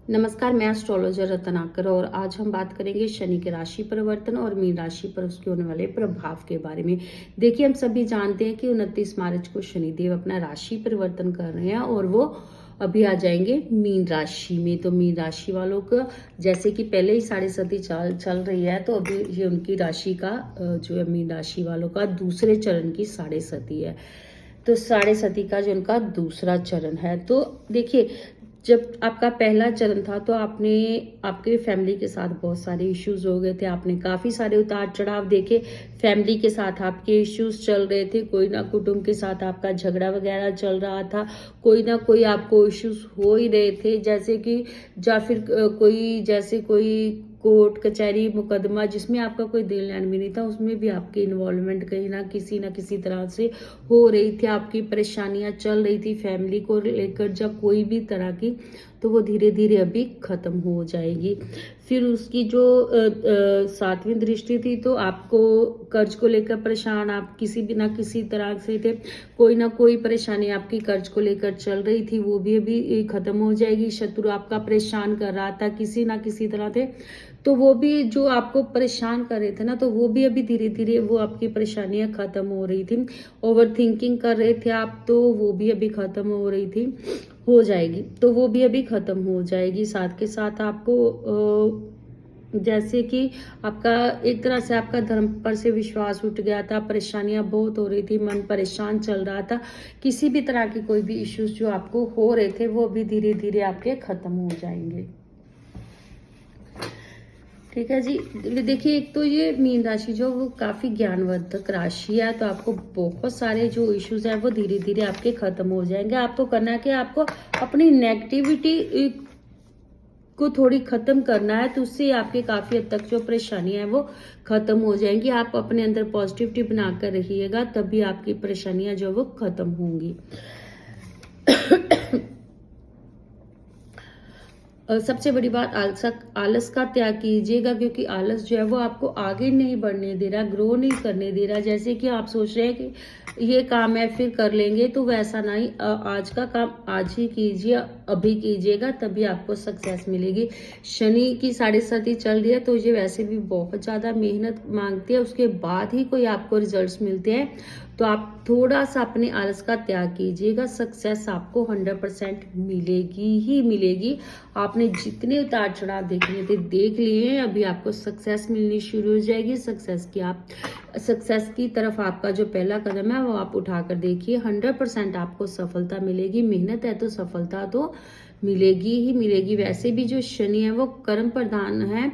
नमस्कार, मैं एस्ट्रोलॉजर रत्नाकर और आज हम बात करेंगे शनि के राशि परिवर्तन और मीन राशि पर उसके होने वाले प्रभाव के बारे में। देखिए, हम सभी जानते हैं कि 29 मार्च को शनिदेव अपना राशि परिवर्तन कर रहे हैं और वो अभी आ जाएंगे मीन राशि में। तो मीन राशि वालों को जैसे कि पहले ही साढ़े सती चल रही है, तो अभी ये उनकी राशि का जो है मीन राशि वालों का दूसरे चरण की साढ़े सती है। तो साढ़े सती का जो उनका दूसरा चरण है, तो देखिए, जब आपका पहला चरण था तो आपने आपके फैमिली के साथ बहुत सारे इश्यूज हो गए थे, आपने काफ़ी सारे उतार चढ़ाव देखे। फैमिली के साथ आपके इश्यूज चल रहे थे, कोई ना कुटुंब के साथ आपका झगड़ा वगैरह चल रहा था, कोई ना कोई आपको इश्यूज हो ही रहे थे, जैसे कि या फिर कोई कोर्ट कचहरी मुकदमा जिसमें आपका कोई देन लेन भी नहीं था, उसमें भी आपकी इन्वॉल्वमेंट कहीं ना किसी तरह से हो रही थी। आपकी परेशानियां चल रही थी फैमिली को लेकर, जब कोई भी तरह की, तो वो धीरे धीरे अभी खत्म हो जाएगी। फिर उसकी जो सातवीं दृष्टि थी, तो आपको कर्ज को लेकर परेशान, आप किसी भी ना किसी तरह से थे, कोई ना कोई परेशानी आपकी कर्ज को लेकर चल रही थी, वो भी अभी खत्म हो जाएगी। शत्रु आपका परेशान कर रहा था किसी ना किसी तरह से, तो वो भी जो आपको परेशान कर रहे थे ना, तो वो भी अभी धीरे धीरे वो आपकी परेशानियां खत्म हो रही थी। ओवर थिंकिंग कर रहे थे आप, तो वो भी अभी खत्म हो रही थी, हो जाएगी, तो वो भी अभी खत्म हो जाएगी। साथ के साथ आपको जैसे कि आपका एक तरह से आपका धर्म पर से विश्वास उठ गया था, परेशानियां बहुत हो रही थी, मन परेशान चल रहा था, किसी भी तरह की कोई भी इश्यूज जो आपको हो रहे थे, वो भी धीरे धीरे आपके खत्म हो जाएंगे। ठीक है जी। देखिए, एक तो ये मीन राशि जो वो काफी ज्ञानवर्धक राशि है, तो आपको बहुत सारे जो इश्यूज है वो धीरे धीरे आपके खत्म हो जाएंगे। आपको करना है कि आपको अपनी नेगेटिविटी को थोड़ी खत्म करना है, तो उससे आपके काफी हद तक जो परेशानियां हैं वो खत्म हो जाएंगी। आप अपने अंदर पॉजिटिविटी बनाकर रहिएगा, तभी आपकी परेशानियां जो वो खत्म होंगी। सबसे बड़ी बात, आलस का त्याग कीजिएगा, क्योंकि आलस जो है वो आपको आगे नहीं बढ़ने दे रहा, ग्रो नहीं करने दे रहा। जैसे कि आप सोच रहे हैं कि ये काम है फिर कर लेंगे, तो वैसा नहीं। आज का काम आज ही कीजिए, अभी कीजिएगा, तभी आपको सक्सेस मिलेगी। शनि की साढ़े साथी चल रही है, तो ये वैसे भी बहुत ज़्यादा मेहनत मांगती है, उसके बाद ही कोई आपको रिजल्ट्स मिलते हैं। तो आप थोड़ा सा अपने आलस का त्याग कीजिएगा, सक्सेस आपको 100% मिलेगी ही मिलेगी। आपने जितने उतार चढ़ाव देखने थे देख लिए हैं, अभी आपको सक्सेस मिलनी शुरू हो जाएगी। सक्सेस की तरफ आपका जो पहला कदम है वो आप उठाकर देखिए, 100% आपको सफलता मिलेगी। मेहनत है तो सफलता तो मिलेगी ही मिलेगी। वैसे भी जो शनि है वो कर्म प्रधान है,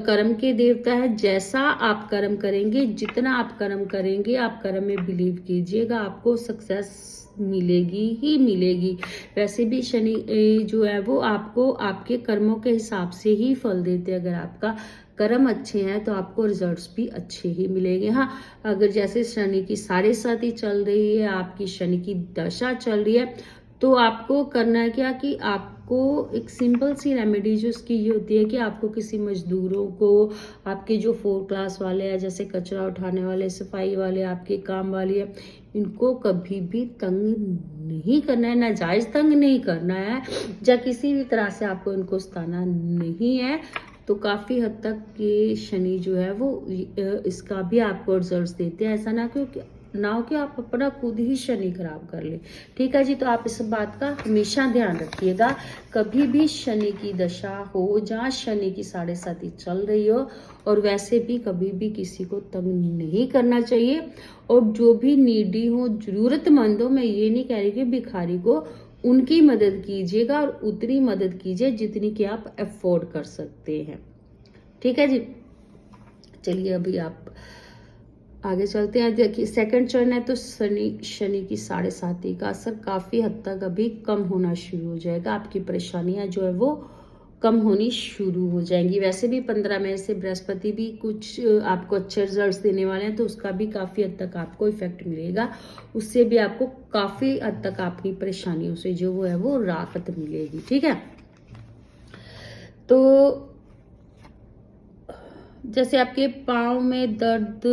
कर्म के देवता है। जैसा आप कर्म करेंगे, जितना आप कर्म करेंगे, आप कर्म में बिलीव कीजिएगा, आपको सक्सेस मिलेगी ही मिलेगी। वैसे भी शनि जो है वो आपको आपके कर्मों के हिसाब से ही फल देते हैं। अगर आपका कर्म अच्छे हैं तो आपको रिजल्ट्स भी अच्छे ही मिलेंगे। हाँ, अगर जैसे शनि की साढ़े साती चल रही है, आपकी शनि की दशा चल रही है, तो आपको करना है क्या कि आपको एक सिंपल सी रेमेडी जो उसकी ये होती है कि आपको किसी मजदूरों को, आपके जो 4 क्लास वाले हैं, जैसे कचरा उठाने वाले, सफाई वाले, आपके काम वाले हैं, इनको कभी भी तंग नहीं करना है, नाजायज तंग नहीं करना है, या किसी भी तरह से आपको इनको सताना नहीं है। तो काफ़ी हद तक ये शनि जो है वो इसका भी आपको रिजल्ट देते हैं। ऐसा ना हो कि आप अपना खुद ही शनि खराब कर ले। ठीक है जी, तो आप इस बात का हमेशा ध्यान रखिएगा। कभी भी शनि की दशा हो, जहाँ शनि की साढ़े साती चल रही हो, और वैसे भी कभी भी किसी को तंग नहीं करना चाहिए। और जो भी नीडी हो, जरूरतमंद हो, मैं ये नहीं कह रही कि भिखारी को, उनकी मदद कीजिएगा, और उतनी मदद कीजिए जितनी कि आप अफोर्ड कर सकते हैं। ठीक है जी, चलिए अभी आप आगे चलते हैं। देखिए, सेकंड चरण है, तो शनि की साढ़े साती का असर काफी हद तक अभी कम होना शुरू हो जाएगा। आपकी परेशानियां जो है वो कम होनी शुरू हो जाएंगी। वैसे भी 15 मई से बृहस्पति भी कुछ आपको अच्छे रिजल्ट्स देने वाले हैं, तो उसका भी काफी हद तक आपको इफेक्ट मिलेगा। उससे भी आपको काफी हद तक अपनी परेशानियों से जो वो है वो राहत मिलेगी। ठीक है, तो जैसे आपके पाँव में दर्द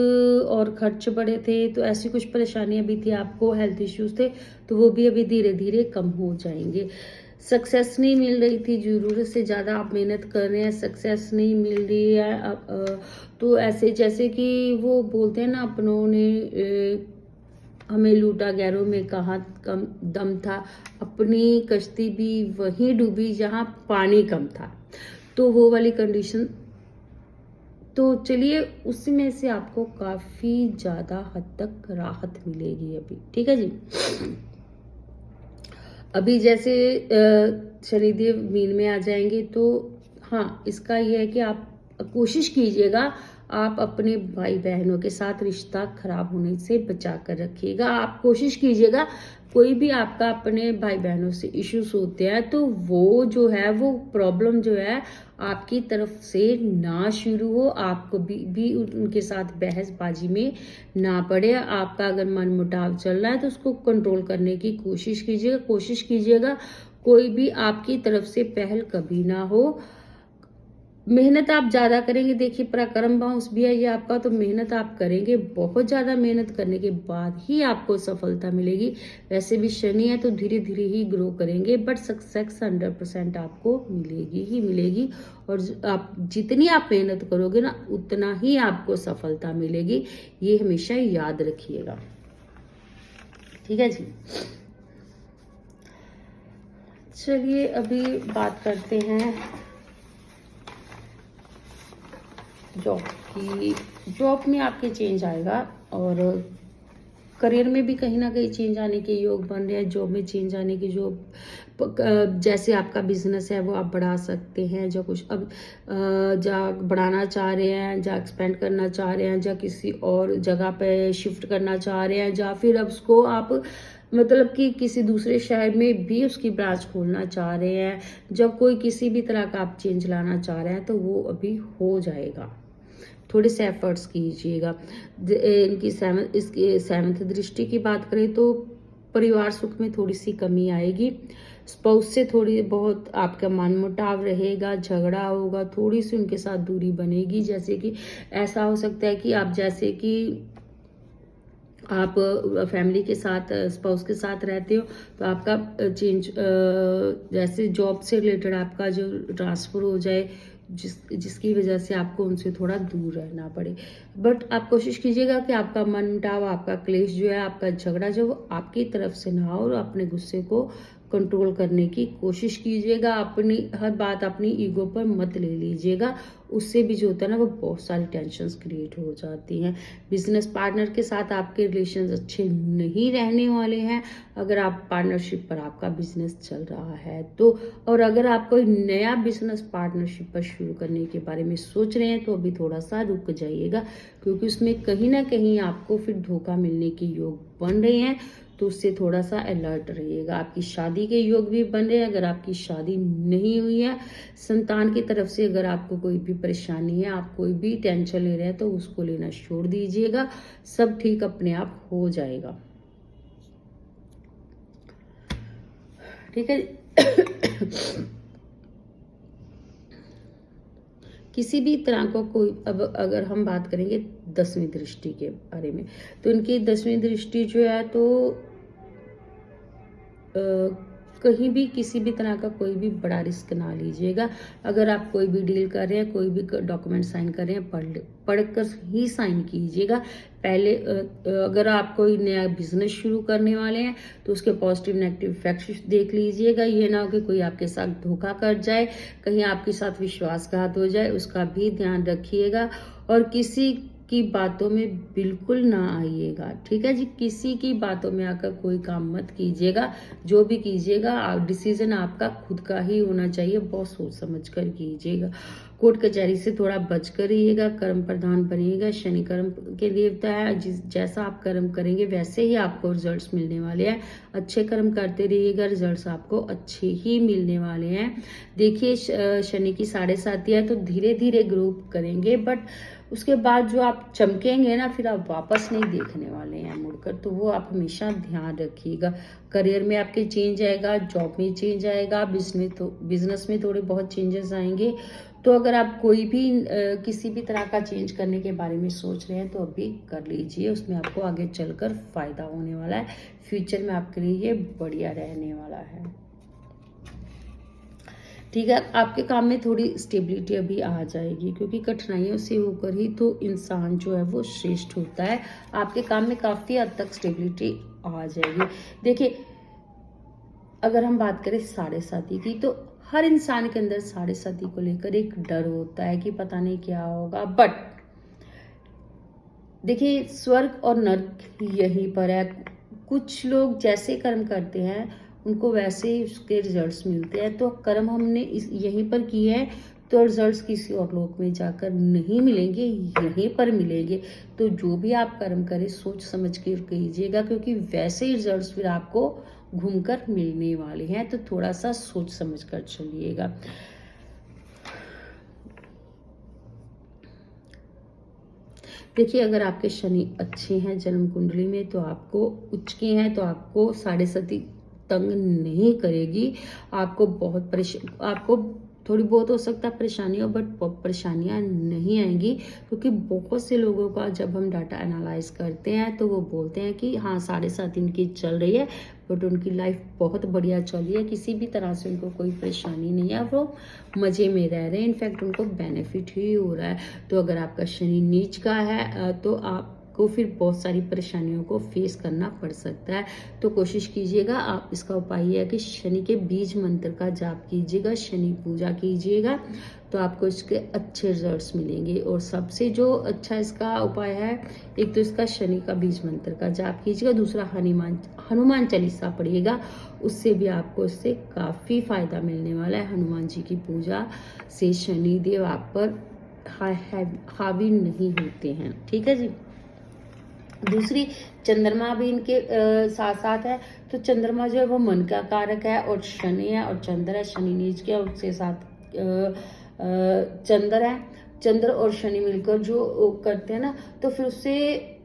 और खर्च बढ़े थे, तो ऐसी कुछ परेशानियां भी थी, आपको हेल्थ इश्यूज थे, तो वो भी अभी धीरे धीरे कम हो जाएंगे। सक्सेस नहीं मिल रही थी, ज़रूरत से ज़्यादा आप मेहनत कर रहे हैं, सक्सेस नहीं मिल रही है। तो ऐसे जैसे कि वो बोलते हैं ना, अपनों ने हमें लूटा, गैरों में कहाँ कम दम था, अपनी कश्ती भी वहीं डूबी जहाँ पानी कम था। तो वो वाली कंडीशन, तो चलिए उसमें से आपको काफ़ी ज़्यादा हद तक राहत मिलेगी अभी, ठीक है जी। अभी जैसे शनिदेव मीन में आ जाएंगे, तो हाँ, इसका ये है कि आप कोशिश कीजिएगा, आप अपने भाई बहनों के साथ रिश्ता खराब होने से बचा कर रखिएगा। आप कोशिश कीजिएगा, कोई भी आपका अपने भाई बहनों से इश्यूज होते हैं तो वो जो है, वो प्रॉब्लम जो है आपकी तरफ से ना शुरू हो, आपको भी उनके साथ बहसबाजी में ना पड़े। आपका अगर मन मुटाव चल रहा है तो उसको कंट्रोल करने की कोशिश कीजिएगा कोई भी आपकी तरफ से पहल कभी ना हो। मेहनत आप ज़्यादा करेंगे, देखिए पराक्रम बाउंस भी है ये आपका, तो मेहनत आप करेंगे, बहुत ज़्यादा मेहनत करने के बाद ही आपको सफलता मिलेगी। वैसे भी शनि है तो धीरे धीरे ही ग्रो करेंगे, बट सक्सेस 100% आपको मिलेगी ही मिलेगी। और आप जितनी आप मेहनत करोगे ना, उतना ही आपको सफलता मिलेगी, ये हमेशा याद रखिएगा, ठीक है जी। चलिए अभी बात करते हैं जॉब की। जॉब में आपके चेंज आएगा और करियर में भी कहीं ना कहीं चेंज आने के योग बन रहे हैं। जॉब में चेंज आने की, जो जैसे आपका बिजनेस है वो आप बढ़ा सकते हैं, जो कुछ अब जा बढ़ाना चाह रहे हैं, जा एक्सपेंड करना चाह रहे हैं, जा किसी और जगह पे शिफ्ट करना चाह रहे हैं, या फिर अब उसको आप मतलब कि किसी दूसरे शहर में भी उसकी ब्रांच खोलना चाह रहे हैं। जब कोई किसी भी तरह का आप चेंज लाना चाह रहे हैं तो वो अभी हो जाएगा, थोड़े से एफर्ट्स कीजिएगा। इनकी इसकी 7th दृष्टि की बात करें तो परिवार सुख में थोड़ी सी कमी आएगी। स्पाउस से थोड़ी बहुत आपका मनमुटाव रहेगा, झगड़ा होगा, थोड़ी सी उनके साथ दूरी बनेगी। जैसे कि ऐसा हो सकता है कि आप जैसे कि आप फैमिली के साथ, स्पाउस के साथ रहते हो तो आपका चेंज, जैसे जॉब से रिलेटेड आपका जो ट्रांसफ़र हो जाए, जिसकी वजह से आपको उनसे थोड़ा दूर रहना पड़े। बट आप कोशिश कीजिएगा कि आपका मनमुटाव, आपका क्लेश जो है, आपका झगड़ा जो, वो आपकी तरफ से ना हो, और अपने गुस्से को कंट्रोल करने की कोशिश कीजिएगा। अपनी हर बात अपनी ईगो पर मत ले लीजिएगा, उससे भी जो होता है ना, वो बहुत सारी टेंशन्स क्रिएट हो जाती हैं। बिजनेस पार्टनर के साथ आपके रिलेशंस अच्छे नहीं रहने वाले हैं, अगर आप पार्टनरशिप पर आपका बिजनेस चल रहा है तो। और अगर आप कोई नया बिजनेस पार्टनरशिप पर शुरू करने के बारे में सोच रहे हैं तो अभी थोड़ा सा रुक जाइएगा, क्योंकि उसमें कहीं ना कहीं आपको फिर धोखा मिलने के योग बन रहे हैं, तो उससे थोड़ा सा अलर्ट रहिएगा। आपकी शादी के योग भी बन रहे हैं, अगर आपकी शादी नहीं हुई है, संतान की तरफ से अगर आपको कोई भी परेशानी है, आप कोई भी टेंशन ले रहे हैं, तो उसको लेना छोड़ दीजिएगा, सब ठीक अपने आप हो जाएगा, ठीक है। किसी भी तरह का कोई, अब अगर हम बात करेंगे 10वीं दृष्टि के बारे में, तो इनकी 10वीं दृष्टि जो है तो कहीं भी किसी भी तरह का कोई भी बड़ा रिस्क ना लीजिएगा। अगर आप कोई भी डील कर रहे हैं, कोई भी डॉक्यूमेंट साइन कर रहे हैं, पढ़कर ही साइन कीजिएगा। पहले अगर आप कोई नया बिजनेस शुरू करने वाले हैं तो उसके पॉजिटिव नेगेटिव इफेक्ट्स देख लीजिएगा। ये ना हो कि कोई आपके साथ धोखा कर जाए, कहीं आपके साथ विश्वासघात हो जाए, उसका भी ध्यान रखिएगा। और किसी की बातों में बिल्कुल ना आइएगा, ठीक है जी। किसी की बातों में आकर कोई काम मत कीजिएगा। जो भी कीजिएगा, डिसीजन आपका खुद का ही होना चाहिए, बहुत सोच समझ कर कीजिएगा। कोर्ट कचहरी से थोड़ा बच कर रहिएगा। कर्म प्रधान बनिएगा, शनि कर्म के देवता है, जैसा आप कर्म करेंगे वैसे ही आपको रिजल्ट्स मिलने वाले हैं। अच्छे कर्म करते रहिएगा, रिजल्ट्स आपको अच्छे ही मिलने वाले हैं। देखिए शनि की 7.5 है तो धीरे धीरे ग्रो करेंगे, बट उसके बाद जो आप चमकेंगे ना, फिर आप वापस नहीं देखने वाले हैं मुड़कर, तो वो आप हमेशा ध्यान रखिएगा। करियर में आपके चेंज आएगा, जॉब में चेंज आएगा, बिजनेस में थोड़े बहुत चेंजेस आएंगे। तो अगर आप कोई भी किसी भी तरह का चेंज करने के बारे में सोच रहे हैं तो अभी कर लीजिए, उसमें आपको आगे चलकर फायदा होने वाला है। फ्यूचर में आपके लिए ये बढ़िया रहने वाला है। ठीक है, आपके काम में थोड़ी स्टेबिलिटी अभी आ जाएगी, क्योंकि कठिनाइयों से होकर ही तो इंसान जो है वो श्रेष्ठ होता है। आपके काम में काफ़ी हद तक स्टेबिलिटी आ जाएगी। देखिए, अगर हम बात करें साढ़े साथी की, तो हर इंसान के अंदर साढ़े साथी को लेकर एक डर होता है कि पता नहीं क्या होगा। बट देखिए, स्वर्ग और नर्क यहीं पर है। कुछ लोग जैसे कर्म करते हैं उनको वैसे ही उसके रिजल्ट्स मिलते हैं। तो कर्म हमने यहीं पर किए हैं, तो रिजल्ट्स किसी और लोक में जाकर नहीं मिलेंगे, यहीं पर मिलेंगे। तो जो भी आप कर्म करें सोच समझ के कीजिएगा, क्योंकि वैसे ही रिजल्ट्स फिर आपको घूमकर मिलने वाले हैं। तो थोड़ा सा सोच समझ कर चलिएगा। देखिए, अगर आपके शनि अच्छे हैं जन्म कुंडली में, तो आपको उच्च के हैं, तो आपको साढ़े साथी तंग नहीं करेगी। आपको थोड़ी बहुत हो सकता है परेशानी हो, बट परेशानियां नहीं आएंगी, क्योंकि बहुत से लोगों का जब हम डाटा एनालाइज करते हैं तो वो बोलते हैं कि हाँ, साढ़े साथी इनकी चल रही है, बट उनकी लाइफ बहुत बढ़िया चल रही है, किसी भी तरह से उनको कोई परेशानी नहीं है, वो मज़े में रह रहे हैं, इनफैक्ट उनको बेनिफिट ही हो रहा है। तो अगर आपका शनि नीच का है तो आपको फिर बहुत सारी परेशानियों को फेस करना पड़ सकता है। तो कोशिश कीजिएगा, आप इसका उपाय ये है कि शनि के बीज मंत्र का जाप कीजिएगा, शनि पूजा कीजिएगा, तो आपको इसके अच्छे रिजल्ट्स मिलेंगे। और सबसे जो अच्छा इसका उपाय है, एक तो इसका शनि का बीज मंत्र का जाप कीजिएगा, दूसरा हनुमान चालीसा पढ़िएगा, उससे भी आपको इससे काफ़ी फायदा मिलने वाला है। हनुमान जी की पूजा से शनिदेव आप पर हावी नहीं होते हैं। ठीक है जी। दूसरी, चंद्रमा भी इनके साथ साथ है। तो चंद्रमा जो है वो मन का कारक है, और शनि है और चंद्र है, शनि नीच के, और उसके साथ चंद्र है। चंद्र और शनि मिलकर जो करते हैं ना, तो फिर उससे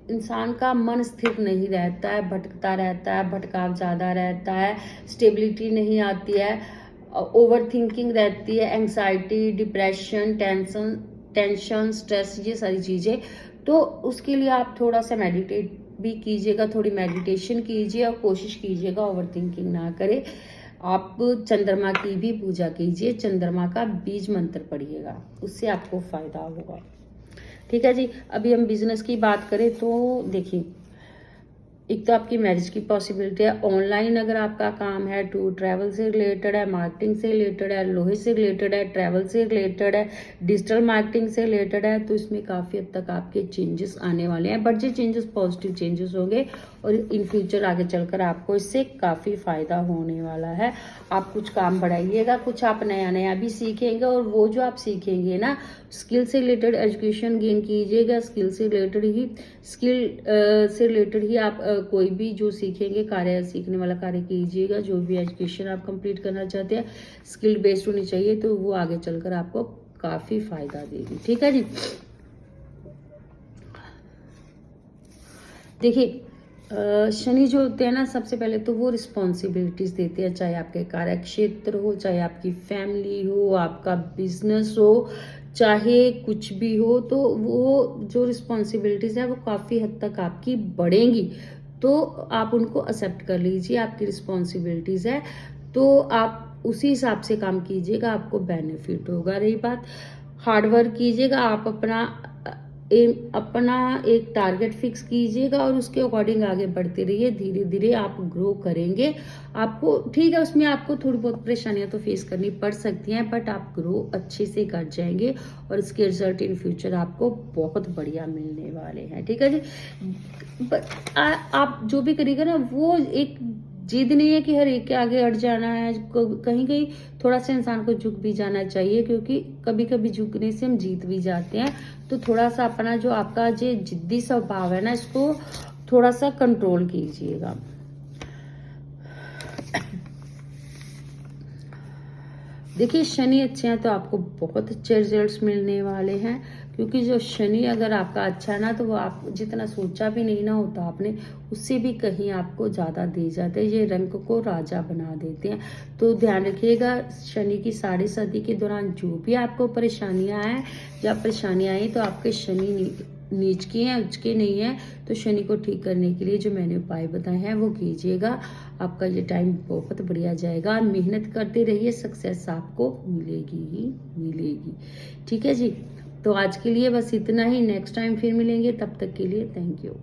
इंसान का मन स्थिर नहीं रहता है, भटकता रहता है, भटकाव ज़्यादा रहता है, स्टेबिलिटी नहीं आती है, ओवर थिंकिंग रहती है, एंग्जाइटी, डिप्रेशन, टेंशन, स्ट्रेस, ये सारी चीज़ें। तो उसके लिए आप थोड़ा सा मेडिटेट भी कीजिएगा, थोड़ी मेडिटेशन कीजिए, और कोशिश कीजिएगा ओवर थिंकिंग ना करें। आप चंद्रमा की भी पूजा कीजिए, चंद्रमा का बीज मंत्र पढ़िएगा, उससे आपको फायदा होगा। ठीक है जी। अभी हम बिजनेस की बात करें तो देखिए, एक तो आपकी मैरिज की पॉसिबिलिटी है। ऑनलाइन अगर आपका काम है, टूर ट्रैवल से रिलेटेड है, मार्केटिंग से रिलेटेड है, लोहे से रिलेटेड है, ट्रैवल से रिलेटेड है, डिजिटल मार्केटिंग से रिलेटेड है, तो इसमें काफ़ी हद तक आपके चेंजेस आने वाले हैं। बट ये चेंजेस पॉजिटिव चेंजेस होंगे, और इन फ्यूचर आगे चलकर आपको इससे काफ़ी फ़ायदा होने वाला है। आप कुछ काम बढ़ाइएगा, कुछ आप नया नया भी सीखेंगे, और वो जो आप सीखेंगे ना, स्किल से रिलेटेड एजुकेशन गेन कीजिएगा, स्किल से रिलेटेड ही आप कोई भी जो सीखेंगे, सीखने वाला कार्य कीजिएगा। जो भी एजुकेशन आप कंप्लीट करना चाहते हैं स्किल बेस्ड होनी चाहिए, तो वो आगे चलकर आपको काफ़ी फायदा देगी। ठीक है जी। देखिए, शनि जो होते हैं ना, सबसे पहले तो वो रिस्पॉन्सिबिलिटीज़ देते हैं, चाहे आपके कार्य क्षेत्र हो, चाहे आपकी फैमिली हो, आपका बिजनेस हो, चाहे कुछ भी हो, तो वो जो रिस्पॉन्सिबिलिटीज़ है वो काफ़ी हद तक आपकी बढ़ेंगी। तो आप उनको एक्सेप्ट कर लीजिए, आपकी रिस्पॉन्सिबिलिटीज़ है, तो आप उसी हिसाब से काम कीजिएगा, आपको बेनिफिट होगा। रही बात, हार्ड वर्क कीजिएगा, आप अपना एक टारगेट फिक्स कीजिएगा, और उसके अकॉर्डिंग आगे बढ़ते रहिए, धीरे धीरे आप ग्रो करेंगे। आपको ठीक है, उसमें आपको थोड़ी बहुत परेशानियां तो फेस करनी पड़ सकती हैं, बट आप ग्रो अच्छे से कर जाएंगे, और इसके रिजल्ट इन फ्यूचर आपको बहुत बढ़िया मिलने वाले हैं। ठीक है जी। आप जो भी करिएगा ना, वो एक जिद नहीं है कि हर एक के आगे अड़ जाना है, कहीं कहीं थोड़ा सा इंसान को झुक भी जाना चाहिए, क्योंकि कभी कभी झुकने से हम जीत भी जाते हैं। तो थोड़ा सा अपना जो आपका जो जिद्दी स्वभाव है ना, इसको थोड़ा सा कंट्रोल कीजिएगा। देखिए, शनि अच्छे हैं तो आपको बहुत अच्छे रिजल्ट्स मिलने वाले हैं, क्योंकि जो शनि अगर आपका अच्छा है ना, तो वो आप जितना सोचा भी नहीं ना होता आपने, उससे भी कहीं आपको ज़्यादा दे जाते हैं। ये रंग को राजा बना देते हैं। तो ध्यान रखिएगा, शनि की साढ़े साथी के दौरान जो भी आपको परेशानियां आए या परेशानियां आई, तो आपके शनि नीचके हैं, उचके नहीं है, तो शनि को ठीक करने के लिए जो मैंने उपाय बताए हैं वो कीजिएगा। आपका ये टाइम बहुत बढ़िया जाएगा। मेहनत करते रहिए, सक्सेस आपको मिलेगी ही मिलेगी। ठीक है जी, तो आज के लिए बस इतना ही। नेक्स्ट टाइम फिर मिलेंगे, तब तक के लिए थैंक यू।